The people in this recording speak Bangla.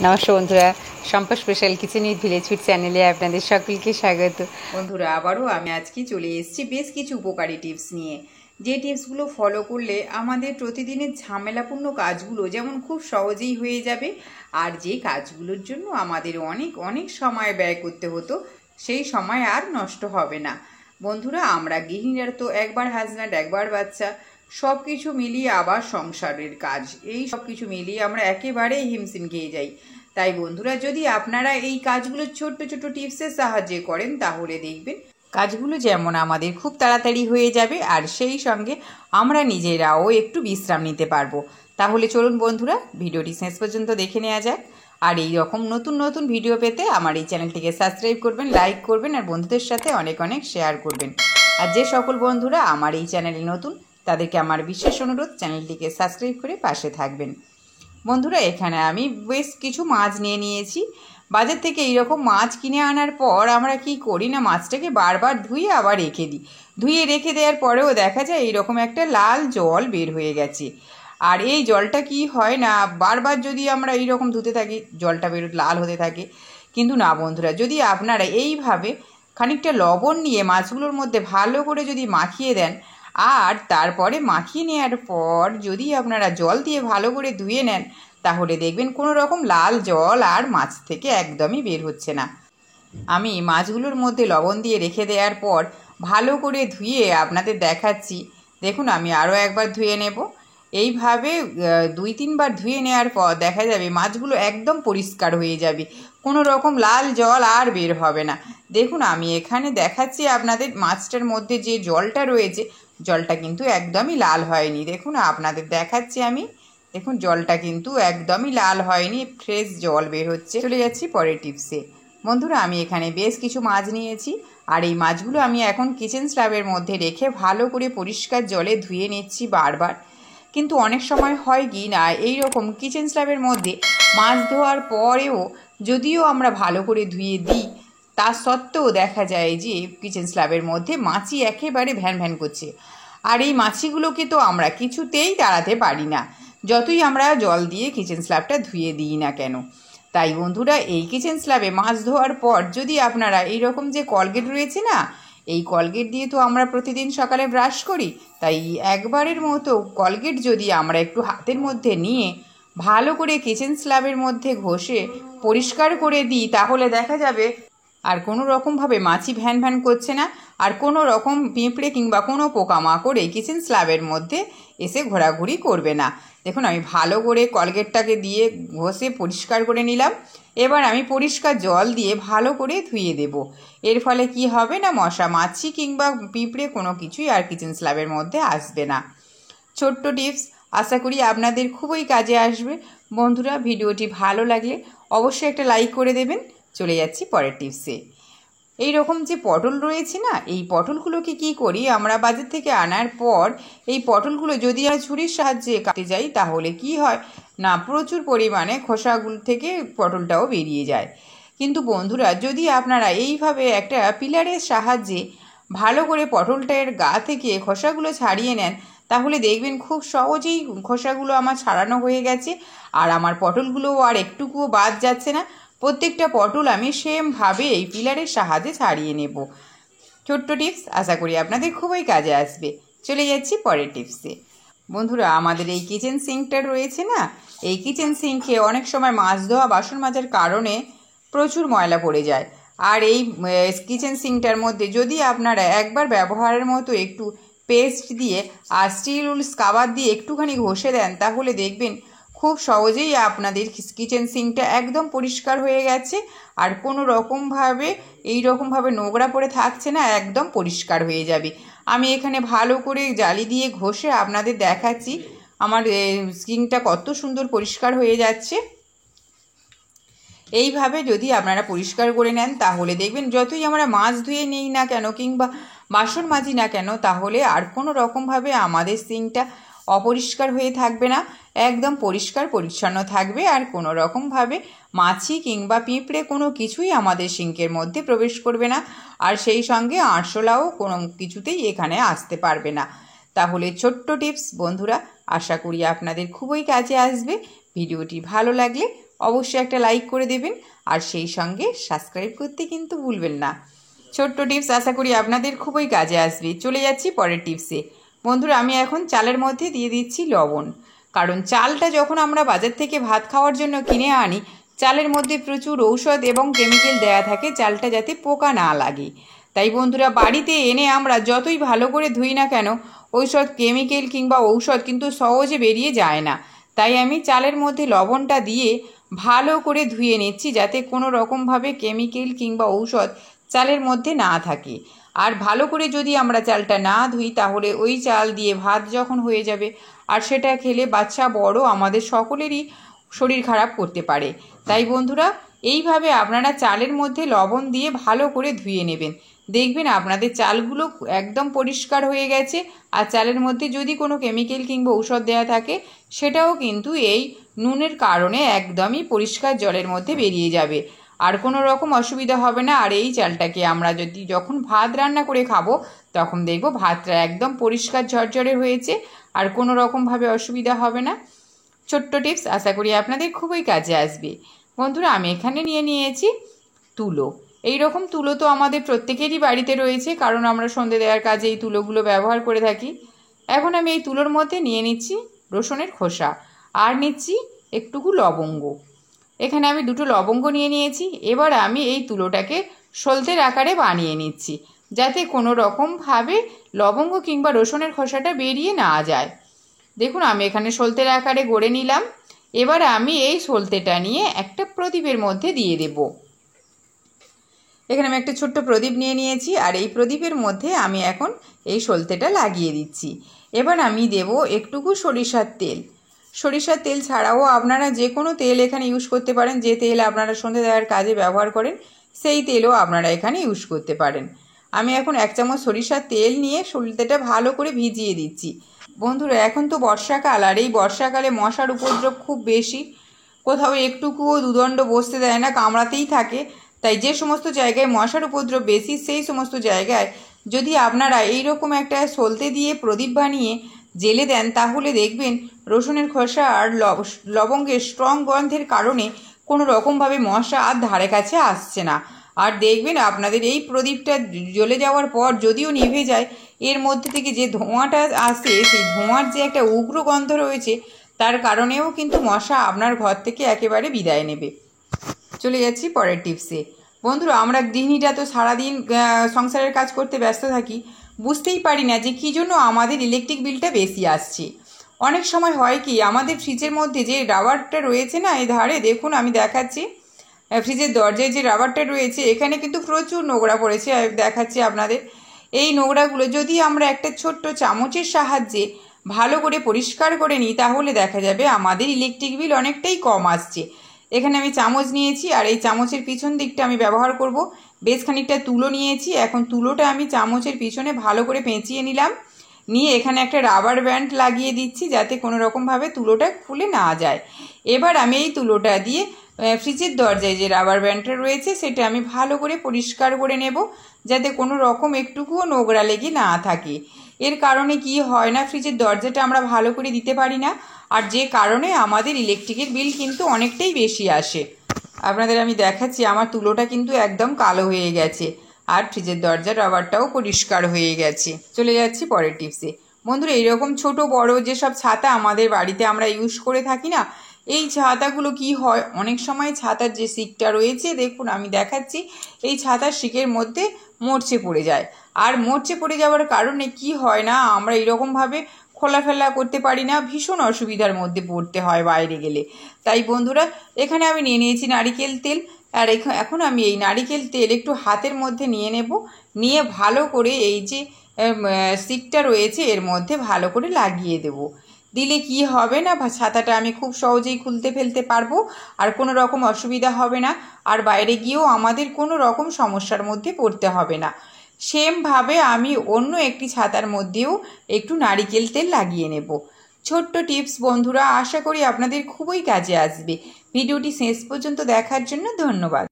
নমস্কার বন্ধুরা, Shampa special kitchen with village food চ্যানেলে আপনাদের সকলকে স্বাগত। বন্ধুরা, আবারও আমি আজকে চলে এসেছি বেশ কিছু উপকারী টিপস নিয়ে, যে টিপসগুলো ফলো করলে আমাদের প্রতিদিনের ঝামেলাপূর্ণ কাজগুলো যেমন খুব সহজেই হয়ে যাবে, আর যে কাজগুলোর জন্য আমাদের অনেক অনেক সময় ব্যয় করতে হতো সেই সময় আর নষ্ট হবে না। বন্ধুরা, আমরা গৃহিণীরা তো একবার হাজব্যান্ড একবার বাচ্চা সব কিছু মিলিয়ে আবার সংসারের কাজ, এই সব কিছু মিলিয়ে আমরা একেবারেই হিমশিম খেয়ে যাই। তাই বন্ধুরা, যদি আপনারা এই কাজগুলো ছোট্ট ছোট্ট টিপসের সাহায্যে করেন তাহলে দেখবেন কাজগুলো যেমন আমাদের খুব তাড়াতাড়ি হয়ে যাবে, আর সেই সঙ্গে আমরা নিজেরাও একটু বিশ্রাম নিতে পারবো। তাহলে চলুন বন্ধুরা, ভিডিওটি শেষ পর্যন্ত দেখে নেওয়া যাক। আর এই রকম নতুন নতুন ভিডিও পেতে আমার এই চ্যানেলটিকে সাবস্ক্রাইব করবেন, লাইক করবেন, আর বন্ধুদের সাথে অনেক অনেক শেয়ার করবেন। আর যে সকল বন্ধুরা আমার এই চ্যানেলে নতুন তাদেরকে আমার বিশেষ অনুরোধ, চ্যানেলটিকে সাবস্ক্রাইব করে পাশে থাকবেন। বন্ধুরা, এখানে আমি বেশ কিছু মাছ নিয়ে নিয়েছি। বাজার থেকে এইরকম মাছ কিনে আনার পর আমরা কি করি না, মাছটাকে বারবার ধুয়ে আবার রেখে দিই। ধুয়ে রেখে দেওয়ার পরেও দেখা যায় এইরকম একটা লাল জল বের হয়ে গেছে। আর এই জলটা কি হয় না, বারবার যদি আমরা এইরকম ধুতে থাকি জলটা লাল হতে থাকে। কিন্তু না বন্ধুরা, যদি আপনারা এইভাবে খানিকটা লবণ নিয়ে মাছগুলোর মধ্যে ভালো করে যদি মাখিয়ে দেন, আর তারপরে মাখিয়ে নেওয়ার পর যদি আপনারা জল দিয়ে ভালো করে ধুয়ে নেন, তাহলে দেখবেন কোনো রকম লাল জল আর মাছ থেকে একদমই বের হচ্ছে না। আমি মাছগুলোর মধ্যে লবণ দিয়ে রেখে দেওয়ার পর ভালো করে ধুয়ে আপনাদের দেখাচ্ছি। দেখুন, আমি আরও একবার ধুয়ে নেব। এইভাবে 2-3 বার ধুয়ে নেওয়ার পর দেখা যাবে মাছগুলো একদম পরিষ্কার হয়ে যাবে, কোনো রকম লাল জল আর বের হবে না। দেখুন, আমি এখানে দেখাচ্ছি আপনাদের মাছটার মধ্যে যে জলটা রয়েছে, জলটা কিন্তু একদমই লাল হয়নি। দেখুন, আপনাদের দেখাচ্ছি আমি। দেখুন, জলটা কিন্তু একদমই লাল হয়নি, ফ্রেশ জল বের হচ্ছে। চলে যাচ্ছি পরের টিপসে। বন্ধুরা, আমি এখানে বেশ কিছু মাছ নিয়েছি, আর এই মাছগুলো আমি এখন কিচেন স্ল্যাবের মধ্যে রেখে ভালো করে পরিষ্কার জলে ধুয়ে নিচ্ছি বারবার। কিন্তু অনেক সময় হয় কি না, এই রকম কিচেন স্ল্যাবের মধ্যে মাছ ধোয়ার পরেও যদিও আমরা ভালো করে ধুয়ে দিই, তা সত্ত্বেও দেখা যায় যে কিচেন স্ল্যাবের মধ্যে মাছি একেবারে ভ্যান ভ্যান করছে। আর এই মাছিগুলোকে তো আমরা কিছুতেই তাড়াতে পারি না, যতই আমরা জল দিয়ে কিচেন স্ল্যাবটা ধুয়ে দিই না কেন। তাই বন্ধুরা, এই কিচেন স্ল্যাবে মাছ ধোয়ার পর যদি আপনারা এই রকম যে কলগেট রয়েছে না, এই কলগেট দিয়ে তো আমরা প্রতিদিন সকালে ব্রাশ করি, তাই একবারের মতো কলগেট যদি আমরা একটু হাতের মধ্যে নিয়ে ভালো করে কিচেন স্ল্যাবের মধ্যে ঘষে পরিষ্কার করে দিই, তাহলে দেখা যাবে আর কোনো রকমভাবে মাছি ভ্যান ভ্যান করছে না, আর কোনো রকম পিঁপড়ে কিংবা কোনো পোকামাকড় এই কিচেন স্ল্যাবের মধ্যে এসে ঘোরাঘুরি করবে না। দেখুন, আমি ভালো করে কলগেটটাকে দিয়ে ঘষে পরিষ্কার করে নিলাম। এবার আমি পরিষ্কার জল দিয়ে ভালো করে ধুয়ে দেব। এর ফলে কি হবে না, মশা মাছি কিংবা পিঁপড়ে কোনো কিছুই আর কিচেন স্ল্যাবের মধ্যে আসবে না। ছোট্ট টিপস, আশা করি আপনাদের খুবই কাজে আসবে। বন্ধুরা, ভিডিওটি ভালো লাগলে অবশ্যই একটা লাইক করে দেবেন। চলে যাচ্ছি পরের টিপসে। এই রকম যে পটল রয়েছে না, এই পটলগুলোকে কি করি আমরা বাজার থেকে আনার পর, এই পটলগুলো যদি আমরা ছুরির সাহায্যে কাটতে যাই তাহলে কি হয় না, প্রচুর পরিমাণে খোসাগুলো থেকে পটলটাও বেরিয়ে যায়। কিন্তু বন্ধুরা, যদি আপনারা এইভাবে একটা পিলারের সাহায্যে ভালো করে পটলটার গা থেকে খোসাগুলো ছাড়িয়ে নেন, তাহলে দেখবেন খুব সহজেই খোসাগুলো আমার ছাড়ানো হয়ে গেছে, আর আমার পটলগুলোও আর একটুকুও বাদ যাচ্ছে না। প্রত্যেকটা পটল আমি সেমভাবে এই পিলারের সাহায্যে ছাড়িয়ে নেব। ছোট্ট টিপস, আশা করি আপনাদের খুবই কাজে আসবে। চলে যাচ্ছি পরের টিপসে। বন্ধুরা, আমাদের এই কিচেন সিঙ্কটা রয়েছে না, এই কিচেন সিঙ্কে অনেক সময় মাছ ধোয়া বাসন মাজার কারণে প্রচুর ময়লা পড়ে যায়। আর এই কিচেন সিঙ্কটার মধ্যে যদি আপনারা একবার ব্যবহারের মতো একটু পেস্ট দিয়ে আর স্টিল উল স্ক্রাবার দিয়ে একটুখানি ঘষে দেন, তাহলে দেখবেন খুব সহজেই আপনাদের কিচেন সিঙ্কটা একদম পরিষ্কার হয়ে গেছে, আর কোনো রকমভাবে এইরকমভাবে নোংরা পড়ে থাকছে না, একদম পরিষ্কার হয়ে যাবে। আমি এখানে ভালো করে জালি দিয়ে ঘষে আপনাদের দেখাচ্ছি আমার সিঙ্কটা কত সুন্দর পরিষ্কার হয়ে যাচ্ছে। এইভাবে যদি আপনারা পরিষ্কার করে নেন, তাহলে দেখবেন যতই আমরা মাছ ধুয়ে নিই না কেন কিংবা বাসন মাজি না কেন, তাহলে আর কোনো রকমভাবে আমাদের সিঙ্কটা অপরিষ্কার হয়ে থাকবে না, একদম পরিষ্কার পরিচ্ছন্ন থাকবে, আর কোনো রকমভাবে মাছি কিংবা পিঁপড়ে কোনো কিছুই আমাদের সিঙ্কের মধ্যে প্রবেশ করবে না, আর সেই সঙ্গে আরশোলাও কোনো কিছুতেই এখানে আসতে পারবে না। তাহলে ছোট্ট টিপস বন্ধুরা, আশা করি আপনাদের খুবই কাজে আসবে। ভিডিওটি ভালো লাগলে অবশ্যই একটা লাইক করে দেবেন, আর সেই সঙ্গে সাবস্ক্রাইব করতে কিন্তু ভুলবেন না। ছোট্ট টিপস আশা করি আপনাদের খুবই কাজে আসবে। চলে যাচ্ছি পরের টিপসে। বন্ধুরা, আমি এখন চালের মধ্যে দিয়ে দিচ্ছি লবণ, কারণ চালটা যখন আমরা বাজার থেকে ভাত খাওয়ার জন্য কিনে আনি, চালের মধ্যে প্রচুর ঔষধ এবং কেমিক্যাল দেয়া থাকে চালটা যাতে পোকা না লাগে। তাই বন্ধুরা, বাড়িতে এনে আমরা যতই ভালো করে ধুই না কেন, ওইসব কেমিক্যাল কিংবা ঔষধ কিন্তু সহজে বেরিয়ে যায় না। তাই আমি চালের মধ্যে লবণটা দিয়ে ভালো করে ধুয়ে নিচ্ছি, যাতে কোনো রকমভাবে কেমিক্যাল কিংবা ঔষধ চালের মধ্যে না থাকে। আর ভালো করে যদি আমরা চালটা না ধুই, তাহলে ওই চাল দিয়ে ভাত যখন হয়ে যাবে, আর সেটা খেলে বাচ্চা বড় আমাদের সকলেরই শরীর খারাপ করতে পারে। তাই বন্ধুরা, এইভাবে আপনারা চালের মধ্যে লবণ দিয়ে ভালো করে ধুয়ে নেবেন। দেখবেন আপনাদের চালগুলো একদম পরিষ্কার হয়ে গেছে, আর চালের মধ্যে যদি কোনো কেমিক্যাল কিংবা ঔষধ দেওয়া থাকে, সেটাও কিন্তু এই নুনের কারণে একদমই পরিষ্কার জলের মধ্যে বেরিয়ে যাবে, আর কোনো রকম অসুবিধা হবে না। আর এই চালটাকে আমরা যখন ভাত রান্না করে খাবো, তখন দেখবো ভাতটা একদম পরিষ্কার ঝরঝরে হয়েছে, আর কোনো রকমভাবে অসুবিধা হবে না। ছোট্ট টিপস আশা করি আপনাদের খুবই কাজে আসবে। বন্ধুরা, আমি এখানে নিয়েছি তুলো। এই রকম তুলো তো আমাদের প্রত্যেকেরই বাড়িতে রয়েছে, কারণ আমরা সন্ধে দেওয়ার কাজে এই তুলোগুলো ব্যবহার করে থাকি। এখন আমি এই তুলোর মধ্যে নিয়ে নিচ্ছি রসুনের খোসা, আর নিচ্ছি একটুকু লবঙ্গ। এখানে আমি 2টো লবঙ্গ নিয়েছি। এবার আমি এই তুলোটাকে সলতের আকারে বানিয়ে নিচ্ছি, যাতে কোনো রকমভাবে লবঙ্গ কিংবা রসুনের খোসাটা বেরিয়ে না যায়। দেখুন, আমি এখানে সলতের আকারে গড়ে নিলাম। এবার আমি এই সলতেটা নিয়ে একটা প্রদীপের মধ্যে দিয়ে দেব। এখানে আমি একটা ছোট্ট প্রদীপ নিয়েছি, আর এই প্রদীপের মধ্যে আমি এখন এই সলতেটা লাগিয়ে দিচ্ছি। এবার আমি দেব একটুকু সরিষার তেল। সরিষার তেল ছাড়াও আপনারা যে কোনো তেল এখানে ইউজ করতে পারেন। যে তেল আপনারা সন্ধে দেওয়ার কাজে ব্যবহার করেন, সেই তেলও আপনারা এখানে ইউজ করতে পারেন। আমি এখন 1 চামচ সরিষার তেল নিয়ে সলতেটা ভালো করে ভিজিয়ে দিচ্ছি। বন্ধুরা, এখন তো বর্ষাকাল, আর এই বর্ষাকালে মশার উপদ্রব খুব বেশি। কোথাও একটুকুও দুদণ্ড বসতে দেয় না, কামড়াতেই থাকে। তাই যে সমস্ত জায়গায় মশার উপদ্রব বেশি, সেই সমস্ত জায়গায় যদি আপনারা এইরকম একটা সলতে দিয়ে প্রদীপ বানিয়ে জেলে দেন, তাহলে দেখবেন রসুনের খোসা আর লবঙ্গের স্ট্রং গন্ধের কারণে কোনো রকমভাবে মশা আর ধারে কাছে আসছে না। আর দেখবেন আপনাদের এই প্রদীপটা জ্বলে যাওয়ার পর যদিও নিভে যায়, এর মধ্যে থেকে যে ধোঁয়াটা আসে, সেই ধোঁয়ার যে একটা উগ্র গন্ধ রয়েছে, তার কারণেও কিন্তু মশা আপনার ঘর থেকে একেবারে বিদায় নেবে। চলে যাচ্ছি পরের টিপসে। বন্ধুরা, আমরা গৃহিণীরা তো সারাদিন সংসারের কাজ করতে ব্যস্ত থাকি, বুঝতেই পারি না যে কী জন্য আমাদের ইলেকট্রিক বিলটা বেশি আসছে। অনেক সময় হয় কি, আমাদের ফ্রিজের মধ্যে যে রাবারটা রয়েছে না, এই ধারে দেখুন আমি দেখাচ্ছি, ফ্রিজের দরজায় যে রাবারটা রয়েছে, এখানে কিন্তু প্রচুর নোংরা পড়েছে। দেখাচ্ছি আপনাদের। এই নোংরাগুলো যদি আমরা একটা ছোট্ট চামচের সাহায্যে ভালো করে পরিষ্কার করে নিই, তাহলে দেখা যাবে আমাদের ইলেকট্রিক বিল অনেকটাই কম আসছে। এখানে আমি চামচ নিয়েছি, আর এই চামচের পিছন দিকটা আমি ব্যবহার করব। বেশ খানিকটা তুলো নিয়েছি। এখন তুলোটা আমি চামচের পিছনে ভালো করে পেঁচিয়ে নিলাম, নিয়ে এখানে একটা রাবার ব্যান্ড লাগিয়ে দিচ্ছি, যাতে কোনো রকমভাবে তুলোটা খুলে না যায়। এবার আমি এই তুলোটা দিয়ে ফ্রিজের দরজায় যে রাবার ব্যান্ডটা রয়েছে, সেটা আমি ভালো করে পরিষ্কার করে নেব, যাতে কোনো রকম একটুকুও নোংরা লেগে না থাকে। এর কারণে কি হয় না, ফ্রিজের দরজাটা আমরা ভালো করে দিতে পারি না, আর যে কারণে আমাদের ইলেকট্রিকের বিল কিন্তু অনেকটাই বেশি আসে। আপনাদের আমি দেখাচ্ছি, আমার তুলোটা কিন্তু একদম কালো হয়ে গেছে, আর ফ্রিজের দরজার রাবারটাও পরিষ্কার হয়ে গেছে। চলে যাচ্ছি পরের টিপসে। বন্ধুরা, এইরকম ছোট বড় যেসব ছাতা আমাদের বাড়িতে আমরা ইউজ করে থাকি না, এই ছাতাগুলো কি হয়, অনেক সময় ছাতার যে শিকটা রয়েছে, দেখুন আমি দেখাচ্ছি, এই ছাতার শিকের মধ্যে মরচে পড়ে যায়। আর মরচে পড়ে যাওয়ার কারণে কি হয় না, আমরা এরকমভাবে খোলাফেলা করতে পারি না, ভীষণ অসুবিধার মধ্যে পড়তে হয় বাইরে গেলে। তাই বন্ধুরা, এখানে আমি নিয়েছি নারিকেল তেল, আর এখন আমি এই নারিকেল তেল একটু হাতের মধ্যে নিয়ে নেব, নিয়ে ভালো করে এই যে শিকটা রয়েছে এর মধ্যে ভালো করে লাগিয়ে দেব। দিলে কি হবে না, ছাতাটা আমি খুব সহজেই খুলতে ফেলতে পারবো, আর কোনো রকম অসুবিধা হবে না, আর বাইরে গিয়েও আমাদের কোনো রকম সমস্যার মধ্যে পড়তে হবে না। সেমভাবে আমি অন্য একটি ছাতার মধ্যেও একটু নারিকেল তেল লাগিয়ে নেব। ছোট্ট টিপস বন্ধুরা, আশা করি আপনাদের খুবই কাজে আসবে। ভিডিওটি শেষ পর্যন্ত দেখার জন্য ধন্যবাদ।